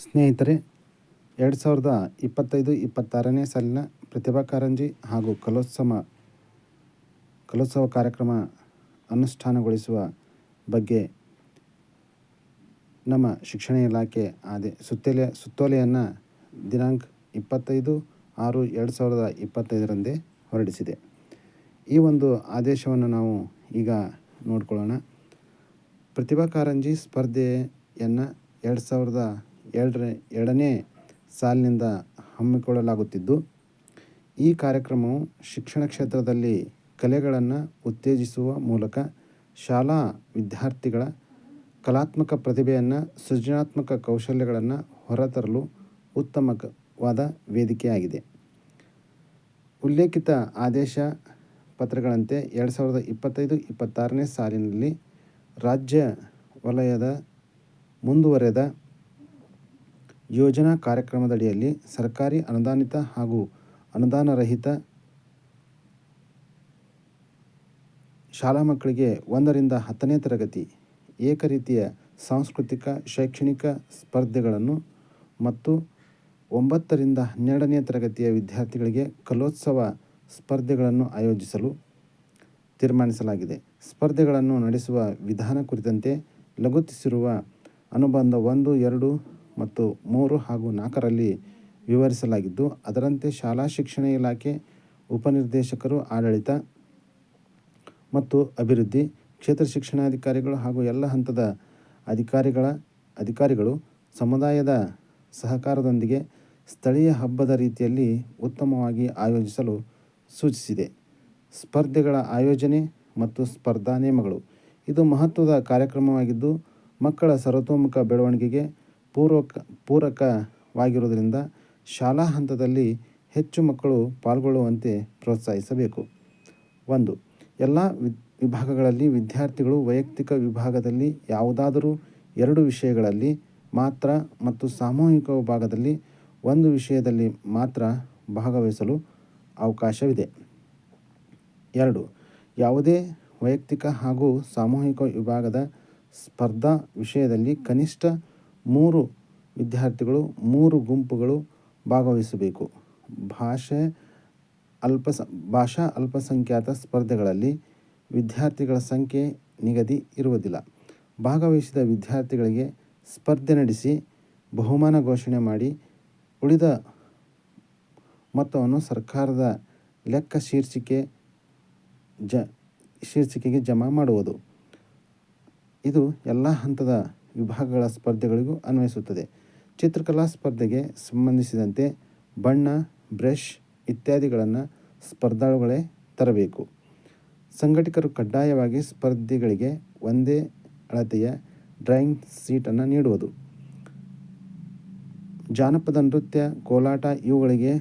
ಸ್ನೇಹಿತರೆ, 2025-26ನೇ ಸಾಲಿನ ಪ್ರತಿಭಾ ಕಾರಂಜಿ ಹಾಗೂ ಕಲೋತ್ಸವ ಕಾರ್ಯಕ್ರಮ ಅನುಷ್ಠಾನಗೊಳಿಸುವ ಬಗ್ಗೆ ನಮ್ಮ ಶಿಕ್ಷಣ ಇಲಾಖೆ ಸುತ್ತೋಲೆಯನ್ನು ದಿನಾಂಕ 25/6/2025 ಹೊರಡಿಸಿದೆ. ಈ ಒಂದು ಆದೇಶವನ್ನು ನಾವು ಈಗ ನೋಡ್ಕೊಳ್ಳೋಣ. ಪ್ರತಿಭಾ ಕಾರಂಜಿ ಸ್ಪರ್ಧೆಯನ್ನು 2002ನೇ ಸಾಲಿನಿಂದ ಹಮ್ಮಿಕೊಳ್ಳಲಾಗುತ್ತಿದ್ದು, ಈ ಕಾರ್ಯಕ್ರಮವು ಶಿಕ್ಷಣ ಕ್ಷೇತ್ರದಲ್ಲಿ ಕಲೆಗಳನ್ನು ಉತ್ತೇಜಿಸುವ ಮೂಲಕ ಶಾಲಾ ವಿದ್ಯಾರ್ಥಿಗಳ ಕಲಾತ್ಮಕ ಪ್ರತಿಭೆಯನ್ನು, ಸೃಜನಾತ್ಮಕ ಕೌಶಲ್ಯಗಳನ್ನು ಹೊರತರಲು ಉತ್ತಮವಾದ ವೇದಿಕೆಯಾಗಿದೆ. ಉಲ್ಲೇಖಿತ ಆದೇಶ ಪತ್ರಗಳಂತೆ 2025-26ನೇ ಸಾಲಿನಲ್ಲಿ ರಾಜ್ಯ ವಲಯದ ಮುಂದುವರೆದ ಯೋಜನಾ ಕಾರ್ಯಕ್ರಮದಡಿಯಲ್ಲಿ ಸರ್ಕಾರಿ ಅನುದಾನಿತ ಹಾಗೂ ಅನುದಾನರಹಿತ ಶಾಲಾ ಮಕ್ಕಳಿಗೆ 1ರಿಂದ 10ನೇ ತರಗತಿ ಏಕರೀತಿಯ ಸಾಂಸ್ಕೃತಿಕ ಶೈಕ್ಷಣಿಕ ಸ್ಪರ್ಧೆಗಳನ್ನು ಮತ್ತು 9ರಿಂದ 12ನೇ ತರಗತಿಯ ವಿದ್ಯಾರ್ಥಿಗಳಿಗೆ ಕಲೋತ್ಸವ ಸ್ಪರ್ಧೆಗಳನ್ನು ಆಯೋಜಿಸಲು ತೀರ್ಮಾನಿಸಲಾಗಿದೆ. ಸ್ಪರ್ಧೆಗಳನ್ನು ನಡೆಸುವ ವಿಧಾನ ಕುರಿತಂತೆ ಲಗತ್ತಿಸಿರುವ ಅನುಬಂಧ 1, 2 ಮತ್ತು 3 ಹಾಗೂ 4ರಲ್ಲಿ ವಿವರಿಸಲಾಗಿದ್ದು, ಅದರಂತೆ ಶಾಲಾ ಶಿಕ್ಷಣ ಇಲಾಖೆ ಉಪನಿರ್ದೇಶಕರು, ಆಡಳಿತ ಮತ್ತು ಅಭಿವೃದ್ಧಿ, ಕ್ಷೇತ್ರ ಶಿಕ್ಷಣಾಧಿಕಾರಿಗಳು ಹಾಗೂ ಎಲ್ಲ ಹಂತದ ಅಧಿಕಾರಿಗಳು ಸಮುದಾಯದ ಸಹಕಾರದೊಂದಿಗೆ ಸ್ಥಳೀಯ ಹಬ್ಬದ ರೀತಿಯಲ್ಲಿ ಉತ್ತಮವಾಗಿ ಆಯೋಜಿಸಲು ಸೂಚಿಸಿದೆ. ಸ್ಪರ್ಧೆಗಳ ಆಯೋಜನೆ ಮತ್ತು ಸ್ಪರ್ಧಾ ನಿಯಮಗಳು. ಇದು ಮಹತ್ವದ ಕಾರ್ಯಕ್ರಮವಾಗಿದ್ದು, ಮಕ್ಕಳ ಸರ್ವತೋಮುಖ ಬೆಳವಣಿಗೆಗೆ ಪೂರಕವಾಗಿರುವುದರಿಂದ ಶಾಲಾ ಹಂತದಲ್ಲಿ ಹೆಚ್ಚು ಮಕ್ಕಳು ಪಾಲ್ಗೊಳ್ಳುವಂತೆ ಪ್ರೋತ್ಸಾಹಿಸಬೇಕು. 1. ಎಲ್ಲ ವಿಭಾಗಗಳಲ್ಲಿ ವಿದ್ಯಾರ್ಥಿಗಳು ವೈಯಕ್ತಿಕ ವಿಭಾಗದಲ್ಲಿ ಯಾವುದಾದರೂ 2 ವಿಷಯಗಳಲ್ಲಿ ಮಾತ್ರ ಮತ್ತು ಸಾಮೂಹಿಕ ವಿಭಾಗದಲ್ಲಿ 1 ವಿಷಯದಲ್ಲಿ ಮಾತ್ರ ಭಾಗವಹಿಸಲು ಅವಕಾಶವಿದೆ. 2. ಯಾವುದೇ ವೈಯಕ್ತಿಕ ಹಾಗೂ ಸಾಮೂಹಿಕ ವಿಭಾಗದ ಸ್ಪರ್ಧಾ ವಿಷಯದಲ್ಲಿ ಕನಿಷ್ಠ 3 ವಿದ್ಯಾರ್ಥಿಗಳು 3 ಗುಂಪುಗಳು ಭಾಗವಹಿಸಬೇಕು. ಭಾಷಾ ಅಲ್ಪಸಂಖ್ಯಾತ ಸ್ಪರ್ಧೆಗಳಲ್ಲಿ ವಿದ್ಯಾರ್ಥಿಗಳ ಸಂಖ್ಯೆ ನಿಗದಿ ಇರುವುದಿಲ್ಲ. ಭಾಗವಹಿಸಿದ ವಿದ್ಯಾರ್ಥಿಗಳಿಗೆ ಸ್ಪರ್ಧೆ ನಡೆಸಿ ಬಹುಮಾನ ಘೋಷಣೆ ಮಾಡಿ ಉಳಿದ ಮೊತ್ತವನ್ನು ಸರ್ಕಾರದ ಲೆಕ್ಕ ಶೀರ್ಷಿಕೆಗೆ ಜಮಾ ಮಾಡುವುದು. ಇದು ಎಲ್ಲ ಹಂತದ ವಿಭಾಗಗಳ ಸ್ಪರ್ಧೆಗಳಿಗೂ ಅನ್ವಯಿಸುತ್ತದೆ. ಚಿತ್ರಕಲಾ ಸ್ಪರ್ಧೆಗೆ ಸಂಬಂಧಿಸಿದಂತೆ ಬಣ್ಣ, ಬ್ರಷ್ ಇತ್ಯಾದಿಗಳನ್ನು ಸ್ಪರ್ಧಾಳುಗಳೇ ತರಬೇಕು. ಸಂಘಟಕರು ಕಡ್ಡಾಯವಾಗಿ ಸ್ಪರ್ಧಿಗಳಿಗೆ ಒಂದೇ ಅಳತೆಯ ಡ್ರಾಯಿಂಗ್ ಶೀಟನ್ನು ನೀಡುವುದು. ಜಾನಪದ ನೃತ್ಯ, ಕೋಲಾಟ ಇವುಗಳಿಗೆ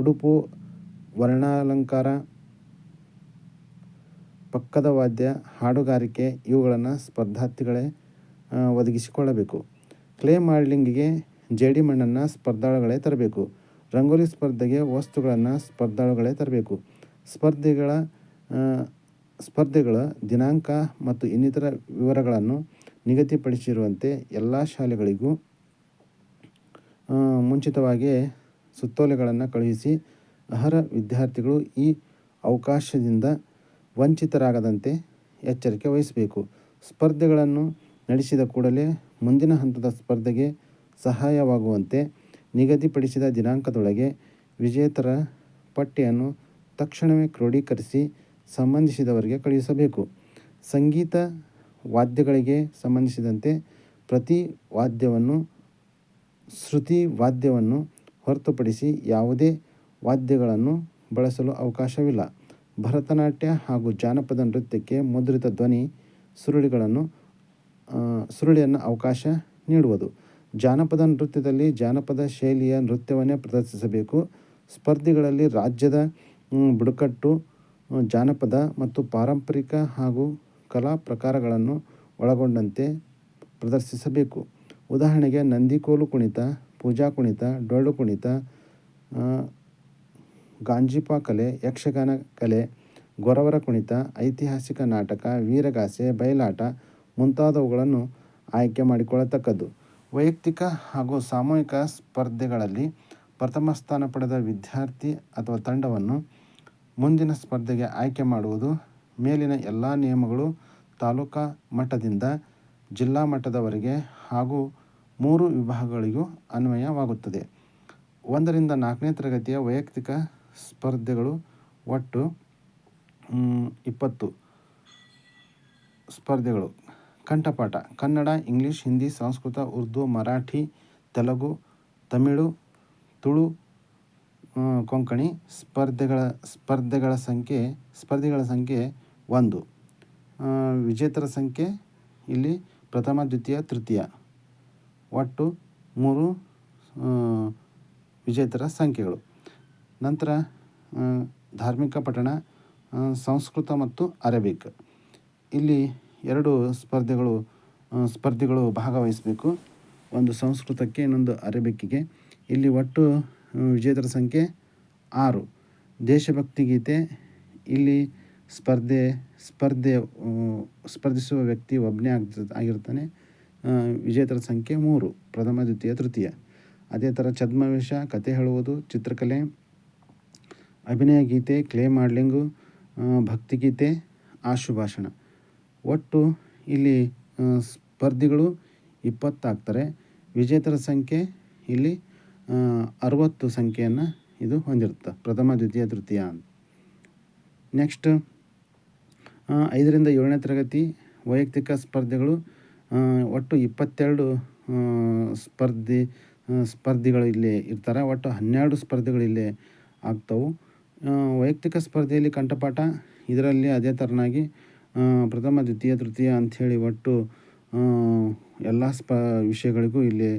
ಉಡುಪು, ವರ್ಣಾಲಂಕಾರ, ಪಕ್ಕದ ವಾದ್ಯ, ಹಾಡುಗಾರಿಕೆ ಇವುಗಳನ್ನು ಸ್ಪರ್ಧಾರ್ಥಿಗಳೇ ಒದಗಿಸಿಕೊಳ್ಳಬೇಕು. ಕ್ಲೇ ಮಾಡೆಲಿಂಗಿಗೆ ಜೇಡಿಮಣ್ಣನ್ನು ಸ್ಪರ್ಧಾಳುಗಳೇ ತರಬೇಕು. ರಂಗೋಲಿ ಸ್ಪರ್ಧೆಗೆ ವಸ್ತುಗಳನ್ನು ಸ್ಪರ್ಧಾಳುಗಳೇ ತರಬೇಕು. ಸ್ಪರ್ಧೆಗಳ ದಿನಾಂಕ ಮತ್ತು ಇನ್ನಿತರ ವಿವರಗಳನ್ನು ನಿಗದಿಪಡಿಸಿರುವಂತೆ ಎಲ್ಲ ಶಾಲೆಗಳಿಗೂ ಮುಂಚಿತವಾಗಿಯೇ ಸುತ್ತೋಲೆಗಳನ್ನು ಕಳುಹಿಸಿ ಅರ್ಹ ವಿದ್ಯಾರ್ಥಿಗಳು ಈ ಅವಕಾಶದಿಂದ ವಂಚಿತರಾಗದಂತೆ ಎಚ್ಚರಿಕೆ ವಹಿಸಬೇಕು. ಸ್ಪರ್ಧೆಗಳನ್ನು ನಡೆಸಿದ ಕೂಡಲೇ ಮುಂದಿನ ಹಂತದ ಸ್ಪರ್ಧೆಗೆ ಸಹಾಯವಾಗುವಂತೆ ನಿಗದಿಪಡಿಸಿದ ದಿನಾಂಕದೊಳಗೆ ವಿಜೇತರ ಪಟ್ಟಿಯನ್ನು ತಕ್ಷಣವೇ ಕ್ರೋಢೀಕರಿಸಿ ಸಂಬಂಧಿಸಿದವರಿಗೆ ಕಳುಹಿಸಬೇಕು. ಸಂಗೀತ ವಾದ್ಯಗಳಿಗೆ ಸಂಬಂಧಿಸಿದಂತೆ ಪ್ರತಿ ವಾದ್ಯವನ್ನು ಶ್ರುತಿ ವಾದ್ಯವನ್ನು ಹೊರತುಪಡಿಸಿ ಯಾವುದೇ ವಾದ್ಯಗಳನ್ನು ಬಳಸಲು ಅವಕಾಶವಿಲ್ಲ. ಭರತನಾಟ್ಯ ಹಾಗೂ ಜಾನಪದ ನೃತ್ಯಕ್ಕೆ ಮುದ್ರಿತ ಧ್ವನಿ ಸುರುಳಿಯನ್ನು ಅವಕಾಶ ನೀಡುವುದು. ಜಾನಪದ ನೃತ್ಯದಲ್ಲಿ ಜಾನಪದ ಶೈಲಿಯ ನೃತ್ಯವನ್ನೇ ಪ್ರದರ್ಶಿಸಬೇಕು. ಸ್ಪರ್ಧೆಗಳಲ್ಲಿ ರಾಜ್ಯದ ಬುಡಕಟ್ಟು, ಜಾನಪದ ಮತ್ತು ಪಾರಂಪರಿಕ ಹಾಗೂ ಕಲಾ ಪ್ರಕಾರಗಳನ್ನು ಒಳಗೊಂಡಂತೆ ಪ್ರದರ್ಶಿಸಬೇಕು. ಉದಾಹರಣೆಗೆ ನಂದಿಕೋಲು ಕುಣಿತ, ಪೂಜಾ ಕುಣಿತ, ಡೊಳ್ಳು ಕುಣಿತ, ಗಾಂಜಿಪಾ ಕಲೆ, ಯಕ್ಷಗಾನ ಕಲೆ, ಗೊರವರ ಕುಣಿತ, ಐತಿಹಾಸಿಕ ನಾಟಕ, ವೀರಗಾಸೆ, ಬಯಲಾಟ ಮುಂತಾದವುಗಳನ್ನು ಆಯ್ಕೆ ಮಾಡಿಕೊಳ್ಳತಕ್ಕದ್ದು. ವೈಯಕ್ತಿಕ ಹಾಗೂ ಸಾಮೂಹಿಕ ಸ್ಪರ್ಧೆಗಳಲ್ಲಿ ಪ್ರಥಮ ಸ್ಥಾನ ಪಡೆದ ವಿದ್ಯಾರ್ಥಿ ಅಥವಾ ತಂಡವನ್ನು ಮುಂದಿನ ಸ್ಪರ್ಧೆಗೆ ಆಯ್ಕೆ ಮಾಡುವುದು. ಮೇಲಿನ ಎಲ್ಲ ನಿಯಮಗಳು ತಾಲೂಕಾ ಮಟ್ಟದಿಂದ ಜಿಲ್ಲಾ ಮಟ್ಟದವರೆಗೆ ಹಾಗೂ 3 ವಿಭಾಗಗಳಿಗೂ ಅನ್ವಯವಾಗುತ್ತದೆ. 1ರಿಂದ 4ನೇ ತರಗತಿಯ ವೈಯಕ್ತಿಕ ಸ್ಪರ್ಧೆಗಳು ಒಟ್ಟು 20 ಸ್ಪರ್ಧೆಗಳು. ಕಂಠಪಾಠ: ಕನ್ನಡ, ಇಂಗ್ಲಿಷ್, ಹಿಂದಿ, ಸಂಸ್ಕೃತ, ಉರ್ದು, ಮರಾಠಿ, ತೆಲುಗು, ತಮಿಳು, ತುಳು, ಕೊಂಕಣಿ. ಸ್ಪರ್ಧೆಗಳ ಸಂಖ್ಯೆ 1. ವಿಜೇತರ ಸಂಖ್ಯೆ ಇಲ್ಲಿ ಪ್ರಥಮ, ದ್ವಿತೀಯ, ತೃತೀಯ ಒಟ್ಟು 3 ವಿಜೇತರ ಸಂಖ್ಯೆಗಳು. ನಂತರ ಧಾರ್ಮಿಕ ಪಠಣ, ಸಂಸ್ಕೃತ ಮತ್ತು ಅರೇಬಿಕ್. ಇಲ್ಲಿ 2 ಸ್ಪರ್ಧಿಗಳು ಭಾಗವಹಿಸಬೇಕು. ಒಂದು ಸಂಸ್ಕೃತಕ್ಕೆ, ಇನ್ನೊಂದು ಅರೇಬಿಕ್ಕಿಗೆ. ಇಲ್ಲಿ ಒಟ್ಟು ವಿಜೇತರ ಸಂಖ್ಯೆ 6. ದೇಶಭಕ್ತಿ ಗೀತೆ: ಇಲ್ಲಿ ಸ್ಪರ್ಧಿಸುವ ವ್ಯಕ್ತಿ ಒಬ್ಬನೇ ಆಗಿರ್ತಾನೆ. ವಿಜೇತರ ಸಂಖ್ಯೆ 3, ಪ್ರಥಮ, ದ್ವಿತೀಯ, ತೃತೀಯ. ಅದೇ ಥರ ಛದ್ಮವೇಷ, ಕತೆ ಹೇಳುವುದು, ಚಿತ್ರಕಲೆ, ಅಭಿನಯ ಗೀತೆ, ಕ್ಲೇ ಮಾಡ್ಲಿಂಗು, ಭಕ್ತಿಗೀತೆ, ಆಶುಭಾಷಣ. ಒಟ್ಟು ಇಲ್ಲಿ ಸ್ಪರ್ಧಿಗಳು 20 ಆಗ್ತಾರೆ. ವಿಜೇತರ ಸಂಖ್ಯೆ ಇಲ್ಲಿ 60 ಸಂಖ್ಯೆಯನ್ನು ಇದು ಹೊಂದಿರುತ್ತೆ, ಪ್ರಥಮ, ದ್ವಿತೀಯ, ತೃತೀಯ. ನೆಕ್ಸ್ಟ್ 5ರಿಂದ 7ನೇ ತರಗತಿ ವೈಯಕ್ತಿಕ ಸ್ಪರ್ಧೆಗಳು ಒಟ್ಟು 22 ಸ್ಪರ್ಧಿಗಳು ಇಲ್ಲಿ ಇರ್ತಾರೆ. ಒಟ್ಟು 12 ಸ್ಪರ್ಧೆಗಳು ಇಲ್ಲಿ ಆಗ್ತವೆ. ವೈಯಕ್ತಿಕ ಸ್ಪರ್ಧೆಯಲ್ಲಿ ಕಂಠಪಾಠ, ಇದರಲ್ಲಿ ಅದೇ ಥರನಾಗಿ ಪ್ರಥಮ, ದ್ವಿತೀಯ, ತೃತೀಯ ಅಂಥೇಳಿ ಒಟ್ಟು ಎಲ್ಲ ವಿಷಯಗಳಿಗೂ ಇಲ್ಲಿ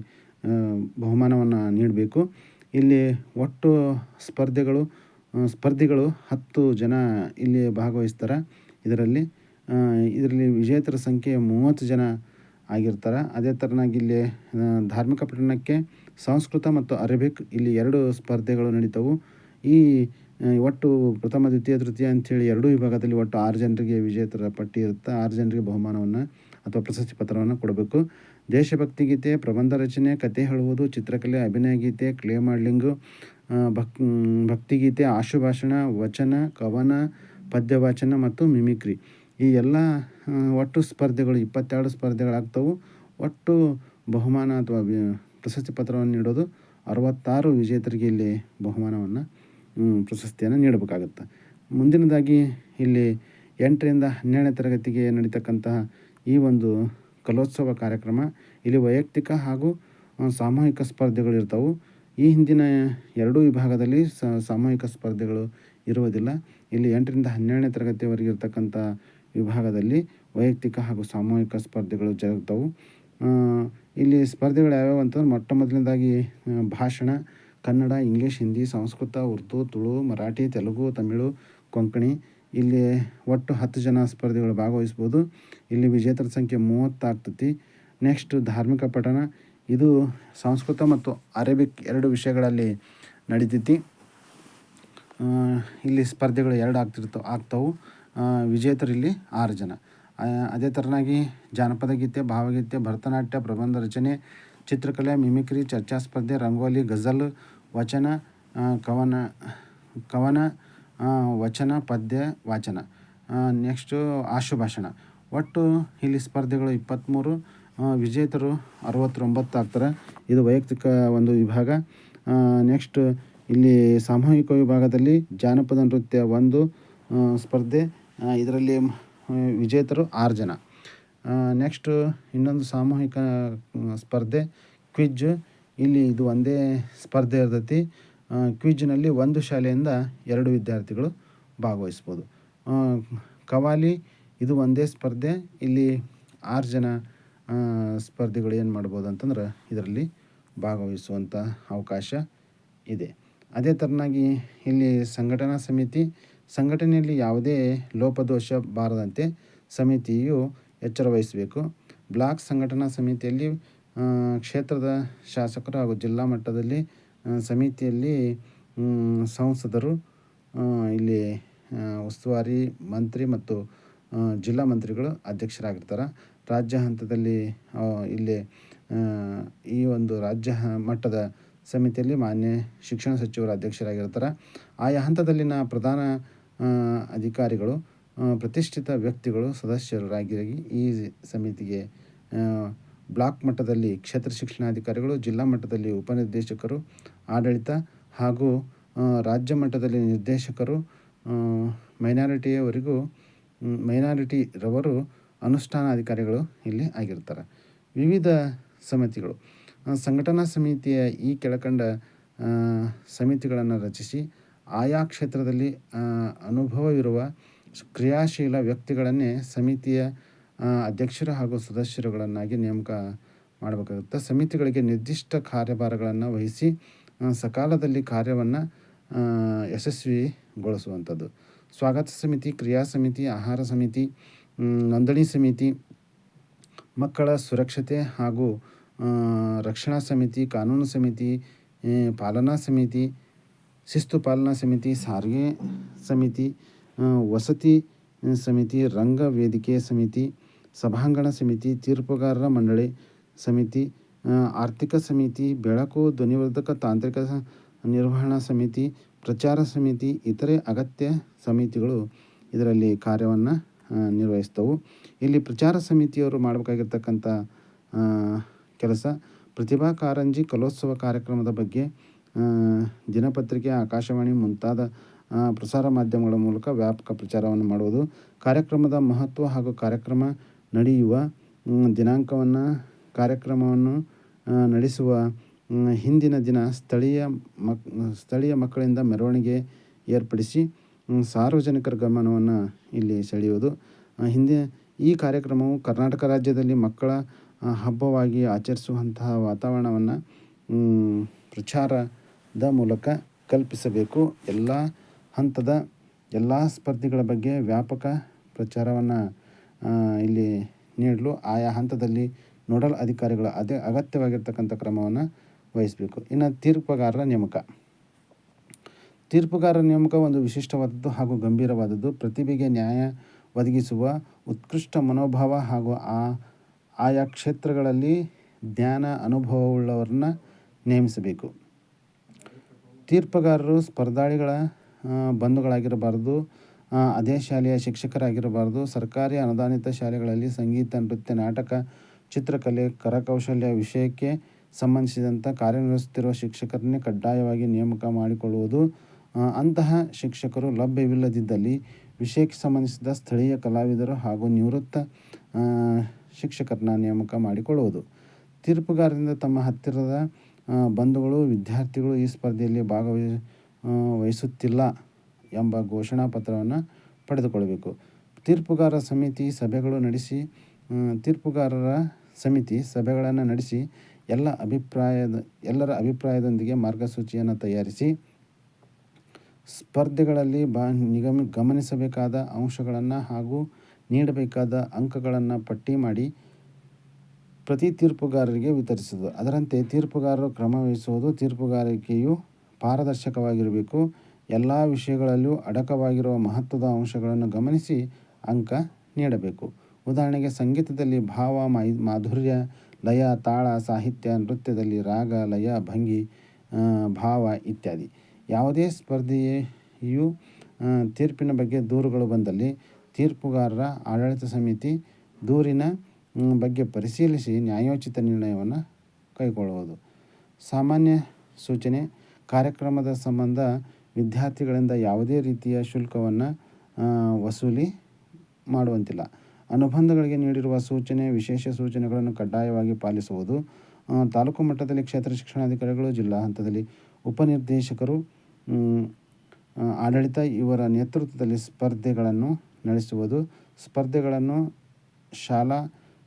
ಬಹುಮಾನವನ್ನು ನೀಡಬೇಕು. ಇಲ್ಲಿ ಒಟ್ಟು ಸ್ಪರ್ಧಿಗಳು 10 ಜನ ಇಲ್ಲಿ ಭಾಗವಹಿಸ್ತಾರೆ. ಇದರಲ್ಲಿ ವಿಜೇತರ ಸಂಖ್ಯೆ 30 ಜನ ಆಗಿರ್ತಾರೆ. ಅದೇ ಥರನಾಗಿ ಇಲ್ಲಿ ಧಾರ್ಮಿಕ ಪಠಣಕ್ಕೆ ಸಂಸ್ಕೃತ ಮತ್ತು ಅರೇಬಿಕ್ ಇಲ್ಲಿ 2 ಸ್ಪರ್ಧೆಗಳು ನಡೀತವೆ. ಈ ಒಟ್ಟು ಪ್ರಥಮ, ದ್ವಿತೀಯ, ತೃತೀಯ ಅಂಥೇಳಿ 2 ವಿಭಾಗದಲ್ಲಿ ಒಟ್ಟು 6 ಜನರಿಗೆ ವಿಜೇತರ ಪಟ್ಟಿ ಇರುತ್ತೆ. 6 ಜನರಿಗೆ ಬಹುಮಾನವನ್ನು ಅಥವಾ ಪ್ರಶಸ್ತಿ ಪತ್ರವನ್ನು ಕೊಡಬೇಕು. ದೇಶಭಕ್ತಿ ಗೀತೆ, ಪ್ರಬಂಧ ರಚನೆ, ಕತೆ ಹೇಳುವುದು, ಚಿತ್ರಕಲೆ, ಅಭಿನಯ ಗೀತೆ, ಕ್ಲೇ ಮಾಡ್ಲಿಂಗು, ಭಕ್ತಿಗೀತೆ, ಆಶುಭಾಷಣ, ವಚನ, ಕವನ, ಪದ್ಯವಾಚನ ಮತ್ತು ಮಿಮಿಕ್ರಿ. ಈ ಎಲ್ಲ ಒಟ್ಟು ಸ್ಪರ್ಧೆಗಳು 22 ಸ್ಪರ್ಧೆಗಳಾಗ್ತವೆ. ಒಟ್ಟು ಬಹುಮಾನ ಅಥವಾ ಪ್ರಶಸ್ತಿ ಪತ್ರವನ್ನು ನೀಡೋದು 66 ವಿಜೇತರಿಗೆ ಇಲ್ಲಿ ಬಹುಮಾನವನ್ನು ಪ್ರಶಸ್ತಿಯನ್ನು ನೀಡಬೇಕಾಗುತ್ತೆ. ಮುಂದಿನದಾಗಿ ಇಲ್ಲಿ 8ರಿಂದ 12ನೇ ತರಗತಿಗೆ ನಡೀತಕ್ಕಂತಹ ಈ ಒಂದು ಕಲೋತ್ಸವ ಕಾರ್ಯಕ್ರಮ. ಇಲ್ಲಿ ವೈಯಕ್ತಿಕ ಹಾಗೂ ಸಾಮೂಹಿಕ ಸ್ಪರ್ಧೆಗಳು ಇರ್ತವೆ. ಈ ಹಿಂದಿನ 2 ವಿಭಾಗದಲ್ಲಿ ಸಾಮೂಹಿಕ ಸ್ಪರ್ಧೆಗಳು ಇರುವುದಿಲ್ಲ. ಇಲ್ಲಿ 8ರಿಂದ 12ನೇ ತರಗತಿಯವರೆಗೆ ಇರ್ತಕ್ಕಂಥ ವಿಭಾಗದಲ್ಲಿ ವೈಯಕ್ತಿಕ ಹಾಗೂ ಸಾಮೂಹಿಕ ಸ್ಪರ್ಧೆಗಳು ಜರುಗ್ತವೆ. ಇಲ್ಲಿ ಸ್ಪರ್ಧೆಗಳು ಯಾವ್ಯಾವು ಅಂತಂದ್ರೆ ಮೊಟ್ಟ ಮೊದಲನೇದಾಗಿ ಭಾಷಣ, ಕನ್ನಡ, ಇಂಗ್ಲೀಷ್, ಹಿಂದಿ, ಸಂಸ್ಕೃತ, ಉರ್ದು, ತುಳು, ಮರಾಠಿ, ತೆಲುಗು, ತಮಿಳು, ಕೊಂಕಣಿ. ಇಲ್ಲಿ ಒಟ್ಟು 10 ಜನ ಸ್ಪರ್ಧಿಗಳು ಭಾಗವಹಿಸ್ಬೋದು. ಇಲ್ಲಿ ವಿಜೇತರ ಸಂಖ್ಯೆ 30 ಆಗ್ತೈತಿ. ನೆಕ್ಸ್ಟ್ ಧಾರ್ಮಿಕ ಪಠಣ, ಇದು ಸಂಸ್ಕೃತ ಮತ್ತು ಅರೇಬಿಕ್ 2 ವಿಷಯಗಳಲ್ಲಿ ನಡೀತೈತಿ. ಇಲ್ಲಿ ಸ್ಪರ್ಧೆಗಳು 2 ಆಗ್ತವೆ. ವಿಜೇತರು ಇಲ್ಲಿ 6 ಜನ. ಅದೇ ಥರನಾಗಿ ಜಾನಪದ ಗೀತೆ, ಭಾವಗೀತೆ, ಭರತನಾಟ್ಯ, ಪ್ರಬಂಧ ರಚನೆ, ಚಿತ್ರಕಲೆ, ಮಿಮಿಕ್ರಿ, ಚರ್ಚಾ ಸ್ಪರ್ಧೆ, ರಂಗೋಲಿ, ಗಜಲ್, ವಚನ, ಕವನ, ವಚನ, ಪದ್ಯ ವಾಚನ. ನೆಕ್ಸ್ಟು ಆಶುಭಾಷಣ. ಒಟ್ಟು ಇಲ್ಲಿ ಸ್ಪರ್ಧೆಗಳು 23, ವಿಜೇತರು 69 ಆಗ್ತಾರೆ. ಇದು ವೈಯಕ್ತಿಕ ಒಂದು ವಿಭಾಗ. ನೆಕ್ಸ್ಟ್ ಇಲ್ಲಿ ಸಾಮೂಹಿಕ ವಿಭಾಗದಲ್ಲಿ ಜಾನಪದ ನೃತ್ಯ 1 ಸ್ಪರ್ಧೆ. ಇದರಲ್ಲಿ ವಿಜೇತರು 6 ಜನ. ನೆಕ್ಸ್ಟು ಇನ್ನೊಂದು ಸಾಮೂಹಿಕ ಸ್ಪರ್ಧೆ ಕ್ವಿಜ್. ಇಲ್ಲಿ ಇದು ಒಂದೇ ಸ್ಪರ್ಧೆ ಇರ್ತೈತಿ. ಕ್ವಿಜ್ನಲ್ಲಿ ಒಂದು ಶಾಲೆಯಿಂದ 2 ವಿದ್ಯಾರ್ಥಿಗಳು ಭಾಗವಹಿಸ್ಬೋದು. ಕವಾಲಿ, ಇದು ಒಂದೇ ಸ್ಪರ್ಧೆ. ಇಲ್ಲಿ 6 ಜನ ಸ್ಪರ್ಧಿಗಳು ಏನು ಮಾಡ್ಬೋದು ಅಂತಂದ್ರೆ ಇದರಲ್ಲಿ ಭಾಗವಹಿಸುವಂಥ ಅವಕಾಶ ಇದೆ. ಅದೇ ಥರನಾಗಿ ಇಲ್ಲಿ ಸಂಘಟನಾ ಸಮಿತಿ, ಸಂಘಟನೆಯಲ್ಲಿ ಯಾವುದೇ ಲೋಪದೋಷ ಬಾರದಂತೆ ಸಮಿತಿಯು ಎಚ್ಚರ ವಹಿಸಬೇಕು. ಬ್ಲಾಕ್ ಸಂಘಟನಾ ಸಮಿತಿಯಲ್ಲಿ ಕ್ಷೇತ್ರದ ಶಾಸಕರು ಹಾಗೂ ಜಿಲ್ಲಾ ಮಟ್ಟದಲ್ಲಿ ಸಮಿತಿಯಲ್ಲಿ ಸಂಸದರು, ಇಲ್ಲಿ ಉಸ್ತುವಾರಿ ಮಂತ್ರಿ ಮತ್ತು ಜಿಲ್ಲಾ ಮಂತ್ರಿಗಳು ಅಧ್ಯಕ್ಷರಾಗಿರ್ತಾರೆ. ರಾಜ್ಯ ಹಂತದಲ್ಲಿ ಇಲ್ಲಿ ಈ ಒಂದು ರಾಜ್ಯ ಮಟ್ಟದ ಸಮಿತಿಯಲ್ಲಿ ಮಾನ್ಯ ಶಿಕ್ಷಣ ಸಚಿವರು ಅಧ್ಯಕ್ಷರಾಗಿರ್ತಾರೆ. ಆಯಾ ಹಂತದಲ್ಲಿನ ಪ್ರಧಾನ ಅಧಿಕಾರಿಗಳು, ಪ್ರತಿಷ್ಠಿತ ವ್ಯಕ್ತಿಗಳು ಸದಸ್ಯರಾಗಿ ಈ ಸಮಿತಿಗೆ ಬ್ಲಾಕ್ ಮಟ್ಟದಲ್ಲಿ ಕ್ಷೇತ್ರ ಶಿಕ್ಷಣಾಧಿಕಾರಿಗಳು, ಜಿಲ್ಲಾ ಮಟ್ಟದಲ್ಲಿ ಉಪನಿರ್ದೇಶಕರು, ಆಡಳಿತ ಹಾಗೂ ರಾಜ್ಯ ಮಟ್ಟದಲ್ಲಿ ನಿರ್ದೇಶಕರು, ಮೈನಾರಿಟಿರವರು ಅನುಷ್ಠಾನಾಧಿಕಾರಿಗಳು ಇಲ್ಲಿ ಆಗಿರ್ತಾರೆ. ವಿವಿಧ ಸಮಿತಿಗಳು. ಸಂಘಟನಾ ಸಮಿತಿಯ ಈ ಕೆಳಕಂಡ ಸಮಿತಿಗಳನ್ನು ರಚಿಸಿ ಆಯಾ ಕ್ಷೇತ್ರದಲ್ಲಿ ಅನುಭವವಿರುವ ಕ್ರಿಯಾಶೀಲ ವ್ಯಕ್ತಿಗಳನ್ನೇ ಸಮಿತಿಯ ಅಧ್ಯಕ್ಷರು ಹಾಗೂ ಸದಸ್ಯರುಗಳನ್ನಾಗಿ ನೇಮಕ ಮಾಡಬೇಕಾಗುತ್ತೆ. ಸಮಿತಿಗಳಿಗೆ ನಿರ್ದಿಷ್ಟ ಕಾರ್ಯಭಾರಗಳನ್ನು ವಹಿಸಿ ಸಕಾಲದಲ್ಲಿ ಕಾರ್ಯವನ್ನು ಯಶಸ್ವಿಗೊಳಿಸುವಂಥದ್ದು. ಸ್ವಾಗತ ಸಮಿತಿ, ಕ್ರಿಯಾ ಸಮಿತಿ, ಆಹಾರ ಸಮಿತಿ, ನೋಂದಣಿ ಸಮಿತಿ, ಮಕ್ಕಳ ಸುರಕ್ಷತೆ ಹಾಗೂ ರಕ್ಷಣಾ ಸಮಿತಿ, ಕಾನೂನು ಸಮಿತಿ, ಪಾಲನಾ ಸಮಿತಿ, ಶಿಸ್ತು ಪಾಲನಾ ಸಮಿತಿ, ಸಾರಿಗೆ ಸಮಿತಿ, ವಸತಿ ಸಮಿತಿ, ರಂಗ ವೇದಿಕೆ ಸಮಿತಿ, ಸಭಾಂಗಣ ಸಮಿತಿ, ತೀರ್ಪುಗಾರರ ಮಂಡಳಿ ಸಮಿತಿ, ಆರ್ಥಿಕ ಸಮಿತಿ, ಬೆಳಕು, ಧ್ವನಿವರ್ಧಕ, ತಾಂತ್ರಿಕ ನಿರ್ವಹಣಾ ಸಮಿತಿ, ಪ್ರಚಾರ ಸಮಿತಿ, ಇತರೆ ಅಗತ್ಯ ಸಮಿತಿಗಳು ಇದರಲ್ಲಿ ಕಾರ್ಯವನ್ನು ನಿರ್ವಹಿಸ್ತವೆ. ಇಲ್ಲಿ ಪ್ರಚಾರ ಸಮಿತಿಯವರು ಮಾಡಬೇಕಾಗಿರ್ತಕ್ಕಂಥ ಕೆಲಸ, ಪ್ರತಿಭಾ ಕಾರಂಜಿ ಕಲೋತ್ಸವ ಕಾರ್ಯಕ್ರಮದ ಬಗ್ಗೆ ದಿನಪತ್ರಿಕೆ, ಆಕಾಶವಾಣಿ ಮುಂತಾದ ಪ್ರಸಾರ ಮಾಧ್ಯಮಗಳ ಮೂಲಕ ವ್ಯಾಪಕ ಪ್ರಚಾರವನ್ನು ಮಾಡುವುದು. ಕಾರ್ಯಕ್ರಮದ ಮಹತ್ವ ಹಾಗೂ ಕಾರ್ಯಕ್ರಮ ನಡೆಯುವ ದಿನಾಂಕವನ್ನು, ಕಾರ್ಯಕ್ರಮವನ್ನು ನಡೆಸುವ ಹಿಂದಿನ ದಿನ ಸ್ಥಳೀಯ ಮಕ್ಕಳಿಂದ ಮೆರವಣಿಗೆ ಏರ್ಪಡಿಸಿ ಸಾರ್ವಜನಿಕರ ಗಮನವನ್ನು ಇಲ್ಲಿ ಸೆಳೆಯುವುದು. ಈ ಕಾರ್ಯಕ್ರಮವು ಕರ್ನಾಟಕ ರಾಜ್ಯದಲ್ಲಿ ಮಕ್ಕಳ ಹಬ್ಬವಾಗಿ ಆಚರಿಸುವಂತಹ ವಾತಾವರಣವನ್ನು ಪ್ರಚಾರದ ಮೂಲಕ ಕಲ್ಪಿಸಬೇಕು. ಎಲ್ಲ ಹಂತದ ಎಲ್ಲ ಸ್ಪರ್ಧೆಗಳ ಬಗ್ಗೆ ವ್ಯಾಪಕ ಪ್ರಚಾರವನ್ನು ಇಲ್ಲಿ ನೀಡಲು ಆಯಾ ಹಂತದಲ್ಲಿ ನೋಡಲ್ ಅಧಿಕಾರಿಗಳು ಅಗತ್ಯವಾಗಿರ್ತಕ್ಕಂಥ ಕ್ರಮವನ್ನು ವಹಿಸಬೇಕು. ಇನ್ನು ತೀರ್ಪುಗಾರರ ನೇಮಕ. ತೀರ್ಪುಗಾರರ ನೇಮಕ ಒಂದು ವಿಶಿಷ್ಟವಾದದ್ದು ಹಾಗೂ ಗಂಭೀರವಾದದ್ದು. ಪ್ರತಿಭೆಗೆ ನ್ಯಾಯ ಒದಗಿಸುವ ಉತ್ಕೃಷ್ಟ ಮನೋಭಾವ ಹಾಗೂ ಆಯಾ ಕ್ಷೇತ್ರಗಳಲ್ಲಿ ಜ್ಞಾನ ಅನುಭವವುಳ್ಳವರನ್ನ ನೇಮಿಸಬೇಕು. ತೀರ್ಪುಗಾರರು ಸ್ಪರ್ಧಾಳಿಗಳ ಬಂಧುಗಳಾಗಿರಬಾರದು, ಅದೇ ಶಾಲೆಯ ಶಿಕ್ಷಕರಾಗಿರಬಾರದು. ಸರ್ಕಾರಿ ಅನುದಾನಿತ ಶಾಲೆಗಳಲ್ಲಿ ಸಂಗೀತ, ನೃತ್ಯ, ನಾಟಕ, ಚಿತ್ರಕಲೆ, ಕರಕೌಶಲ್ಯ ವಿಷಯಕ್ಕೆ ಸಂಬಂಧಿಸಿದಂಥ ಕಾರ್ಯನಿರ್ವಹಿಸುತ್ತಿರುವ ಶಿಕ್ಷಕರನ್ನೇ ಕಡ್ಡಾಯವಾಗಿ ನೇಮಕ ಮಾಡಿಕೊಳ್ಳುವುದು. ಅಂತಹ ಶಿಕ್ಷಕರು ಲಭ್ಯವಿಲ್ಲದಿದ್ದಲ್ಲಿ ವಿಷಯಕ್ಕೆ ಸಂಬಂಧಿಸಿದ ಸ್ಥಳೀಯ ಕಲಾವಿದರು ಹಾಗೂ ನಿವೃತ್ತ ಶಿಕ್ಷಕರನ್ನ ನೇಮಕ ಮಾಡಿಕೊಳ್ಳುವುದು. ತೀರ್ಪುಗಾರರಿಂದ ತಮ್ಮ ಹತ್ತಿರದ ಬಂಧುಗಳು, ವಿದ್ಯಾರ್ಥಿಗಳು ಈ ಸ್ಪರ್ಧೆಯಲ್ಲಿ ಭಾಗವಹಿಸುತ್ತಿಲ್ಲ ಎಂಬ ಘೋಷಣಾ ಪತ್ರವನ್ನು ಪಡೆದುಕೊಳ್ಳಬೇಕು. ತೀರ್ಪುಗಾರರ ಸಮಿತಿ ಸಭೆಗಳನ್ನು ನಡೆಸಿ ಎಲ್ಲರ ಅಭಿಪ್ರಾಯದೊಂದಿಗೆ ಮಾರ್ಗಸೂಚಿಯನ್ನು ತಯಾರಿಸಿ ಸ್ಪರ್ಧೆಗಳಲ್ಲಿ ಗಮನಿಸಬೇಕಾದ ಅಂಶಗಳನ್ನು ಹಾಗೂ ನೀಡಬೇಕಾದ ಅಂಕಗಳನ್ನು ಪಟ್ಟಿ ಮಾಡಿ ಪ್ರತಿ ತೀರ್ಪುಗಾರರಿಗೆ ವಿತರಿಸುವುದು. ಅದರಂತೆ ತೀರ್ಪುಗಾರರು ಕ್ರಮವಹಿಸುವುದು. ತೀರ್ಪುಗಾರಿಕೆಯು ಪಾರದರ್ಶಕವಾಗಿರಬೇಕು. ಎಲ್ಲ ವಿಷಯಗಳಲ್ಲೂ ಅಡಕವಾಗಿರುವ ಮಹತ್ವದ ಅಂಶಗಳನ್ನು ಗಮನಿಸಿ ಅಂಕ ನೀಡಬೇಕು. ಉದಾಹರಣೆಗೆ, ಸಂಗೀತದಲ್ಲಿ ಭಾವ, ಮಾಧುರ್ಯ, ಲಯ, ತಾಳ, ಸಾಹಿತ್ಯ, ನೃತ್ಯದಲ್ಲಿ ರಾಗ, ಲಯ, ಭಂಗಿ, ಭಾವ ಇತ್ಯಾದಿ. ಯಾವುದೇ ಸ್ಪರ್ಧೆಯು ತೀರ್ಪಿನ ಬಗ್ಗೆ ದೂರುಗಳು ಬಂದಲ್ಲಿ ತೀರ್ಪುಗಾರರ ಆಡಳಿತ ಸಮಿತಿ ದೂರಿನ ಬಗ್ಗೆ ಪರಿಶೀಲಿಸಿ ನ್ಯಾಯೋಚಿತ ನಿರ್ಣಯವನ್ನು ಕೈಗೊಳ್ಳುವುದು. ಸಾಮಾನ್ಯ ಸೂಚನೆ: ಕಾರ್ಯಕ್ರಮದ ಸಂಬಂಧ ವಿದ್ಯಾರ್ಥಿಗಳಿಂದ ಯಾವುದೇ ರೀತಿಯ ಶುಲ್ಕವನ್ನು ವಸೂಲಿ ಮಾಡುವಂತಿಲ್ಲ. ಅನುಬಂಧಗಳಿಗೆ ನೀಡಿರುವ ಸೂಚನೆ, ವಿಶೇಷ ಸೂಚನೆಗಳನ್ನು ಕಡ್ಡಾಯವಾಗಿ ಪಾಲಿಸುವುದು. ತಾಲೂಕು ಮಟ್ಟದಲ್ಲಿ ಕ್ಷೇತ್ರ ಶಿಕ್ಷಣಾಧಿಕಾರಿಗಳು, ಜಿಲ್ಲಾ ಹಂತದಲ್ಲಿ ಉಪನಿರ್ದೇಶಕರು, ಆಡಳಿತ ಇವರ ನೇತೃತ್ವದಲ್ಲಿ ಸ್ಪರ್ಧೆಗಳನ್ನು ನಡೆಸುವುದು. ಸ್ಪರ್ಧೆಗಳನ್ನು ಶಾಲಾ,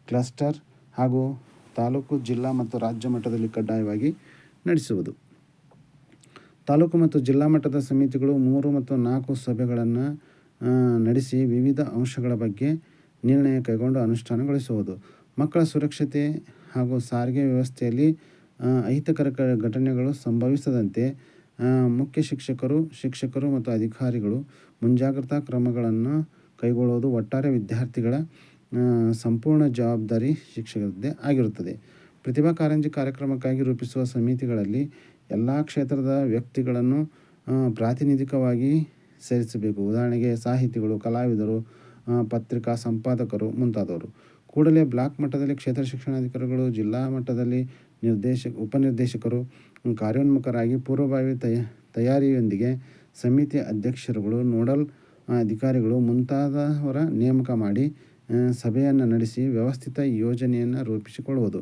ಕ್ಲಸ್ಟರ್ ಹಾಗೂ ತಾಲೂಕು, ಜಿಲ್ಲಾ ಮತ್ತು ರಾಜ್ಯ ಮಟ್ಟದಲ್ಲಿ ಕಡ್ಡಾಯವಾಗಿ ನಡೆಸುವುದು. ತಾಲೂಕು ಮತ್ತು ಜಿಲ್ಲಾ ಮಟ್ಟದ ಸಮಿತಿಗಳು 3 ಮತ್ತು 4 ಸಭೆಗಳನ್ನು ನಡೆಸಿ ವಿವಿಧ ಅಂಶಗಳ ಬಗ್ಗೆ ನಿರ್ಣಯ ಕೈಗೊಂಡು ಅನುಷ್ಠಾನಗೊಳಿಸುವುದು. ಮಕ್ಕಳ ಸುರಕ್ಷತೆ ಹಾಗೂ ಸಾರಿಗೆ ವ್ಯವಸ್ಥೆಯಲ್ಲಿ ಅಹಿತಕರ ಘಟನೆಗಳು ಸಂಭವಿಸದಂತೆ ಮುಖ್ಯ ಶಿಕ್ಷಕರು ಮತ್ತು ಅಧಿಕಾರಿಗಳು ಮುಂಜಾಗ್ರತಾ ಕ್ರಮಗಳನ್ನು ಕೈಗೊಳ್ಳುವುದು. ಒಟ್ಟಾರೆ ವಿದ್ಯಾರ್ಥಿಗಳ ಸಂಪೂರ್ಣ ಜವಾಬ್ದಾರಿ ಶಿಕ್ಷಕರದ್ದೇ ಆಗಿರುತ್ತದೆ. ಪ್ರತಿಭಾ ಕಾರಂಜಿ ಕಾರ್ಯಕ್ರಮಕ್ಕಾಗಿ ರೂಪಿಸುವ ಸಮಿತಿಗಳಲ್ಲಿ ಎಲ್ಲ ಕ್ಷೇತ್ರದ ವ್ಯಕ್ತಿಗಳನ್ನು ಪ್ರಾತಿನಿಧಿಕವಾಗಿ ಸೇರಿಸಬೇಕು. ಉದಾಹರಣೆಗೆ ಸಾಹಿತಿಗಳು, ಕಲಾವಿದರು, ಪತ್ರಿಕಾ ಸಂಪಾದಕರು ಮುಂತಾದವರು. ಕೂಡಲೇ ಬ್ಲಾಕ್ ಮಟ್ಟದಲ್ಲಿ ಕ್ಷೇತ್ರ ಶಿಕ್ಷಣಾಧಿಕಾರಿಗಳು, ಜಿಲ್ಲಾ ಮಟ್ಟದಲ್ಲಿ ಉಪನಿರ್ದೇಶಕರು ಕಾರ್ಯೋನ್ಮುಖರಾಗಿ ಪೂರ್ವಭಾವಿ ತಯಾರಿಯೊಂದಿಗೆ ಸಮಿತಿ ಅಧ್ಯಕ್ಷರುಗಳು, ನೋಡಲ್ ಅಧಿಕಾರಿಗಳು ಮುಂತಾದವರ ನೇಮಕ ಮಾಡಿ ಸಭೆಯನ್ನು ನಡೆಸಿ ವ್ಯವಸ್ಥಿತ ಯೋಜನೆಯನ್ನು ರೂಪಿಸಿಕೊಳ್ಳುವುದು.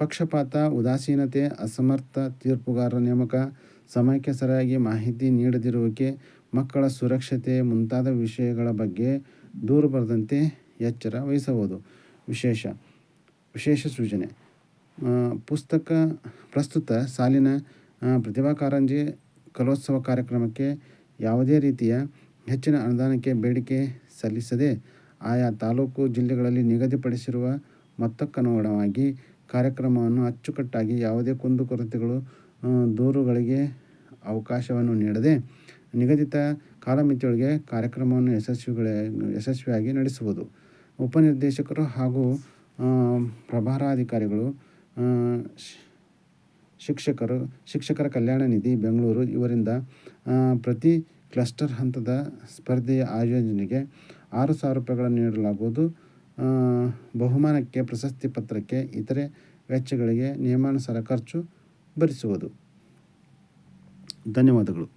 ಪಕ್ಷಪಾತ, ಉದಾಸೀನತೆ, ಅಸಮರ್ಥ ತೀರ್ಪುಗಾರರ ನೇಮಕ, ಸಮಯಕ್ಕೆ ಸರಿಯಾಗಿ ಮಾಹಿತಿ ನೀಡದಿರುವಿಕೆ, ಮಕ್ಕಳ ಸುರಕ್ಷತೆ ಮುಂತಾದ ವಿಷಯಗಳ ಬಗ್ಗೆ ದೂರು ಬರದಂತೆ ಎಚ್ಚರ ವಹಿಸಬಹುದು. ವಿಶೇಷ ಸೂಚನೆ: ಪ್ರಸ್ತುತ ಸಾಲಿನ ಪ್ರತಿಭಾ ಕಾರಂಜಿ ಕಲೋತ್ಸವ ಕಾರ್ಯಕ್ರಮಕ್ಕೆ ಯಾವುದೇ ರೀತಿಯ ಹೆಚ್ಚಿನ ಅನುದಾನಕ್ಕೆ ಬೇಡಿಕೆ ಸಲ್ಲಿಸದೆ ಆಯಾ ತಾಲೂಕು, ಜಿಲ್ಲೆಗಳಲ್ಲಿ ನಿಗದಿಪಡಿಸಿರುವ ಮೊತ್ತಕ್ಕನುಗುಣವಾಗಿ ಕಾರ್ಯಕ್ರಮವನ್ನು ಅಚ್ಚುಕಟ್ಟಾಗಿ ಯಾವುದೇ ಕುಂದುಕೊರತೆಗಳು, ದೂರುಗಳಿಗೆ ಅವಕಾಶವನ್ನು ನೀಡದೆ ನಿಗದಿತ ಕಾಲಮಿತಿಯೊಳಗೆ ಕಾರ್ಯಕ್ರಮವನ್ನು ಯಶಸ್ವಿಯಾಗಿ ನಡೆಸುವುದು. ಉಪನಿರ್ದೇಶಕರು ಹಾಗೂ ಪ್ರಭಾರಾಧಿಕಾರಿಗಳು, ಶಿಕ್ಷಕರ ಕಲ್ಯಾಣ ನಿಧಿ, ಬೆಂಗಳೂರು ಇವರಿಂದ ಪ್ರತಿ ಕ್ಲಸ್ಟರ್ ಹಂತದ ಸ್ಪರ್ಧೆಯ ಆಯೋಜನೆಗೆ 6,000 ರೂಪಾಯಿಗಳನ್ನು ನೀಡಲಾಗುವುದು. ಬಹುಮಾನಕ್ಕೆ, ಪ್ರಶಸ್ತಿ ಪತ್ರಕ್ಕೆ, ಇತರೆ ವೆಚ್ಚಗಳಿಗೆ ನಿಯಮಾನುಸಾರ ಖರ್ಚು ಭರಿಸುವುದು. ಧನ್ಯವಾದಗಳು.